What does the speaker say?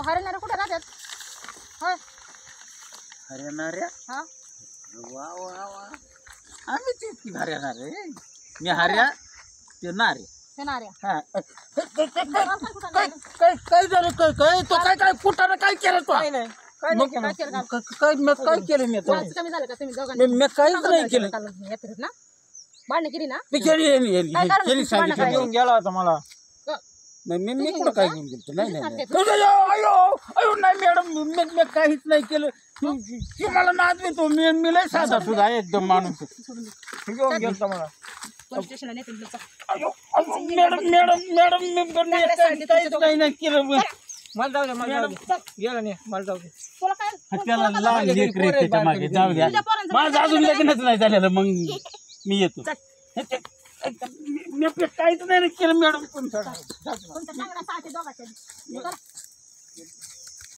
हरिणारे कुठे राहतात? होय हरियाणाऱ्या हा वा वा वा आम्ही ती हरियाणारे मी हर्या ते नारे शेणाऱ्या हा काय झालं काय तो काय कुठानं काय केलं तो काय मग केलं? काय केलं? काय मी काय केलं मी तो लाज कमी झालं का तुम्ही दोघांनी? मी काहीच नाही केलं यात्रेत ना भांडण केली ना? मी केली सांगितलं घेऊन गेला होता मला मी कुठं काय घेऊन गेलो नाही अयो अयो नाही मॅडम मी काहीच नाही केलं तुम्हाला नाद येतो मी लय साधा सुद्धा एकदम माणूस घेऊन गेलता मला पोलीस स्टेशनला नेतील तुला. अयो मॅडम मी काहीच नाही केलं मला जाऊ दे मला जाऊ दे गेला नाही मला जाऊ दे तुला काय त्याला लहान लेकरं आहेत त्याच्या मागे जाऊ द्या तुझ्या पोरांचं माझं अजून लग्नच नाही झालेलं मग मी येतो मी काहीच नाही केलं मॅडम तुमच्या चांगला साथी दोघांच्या.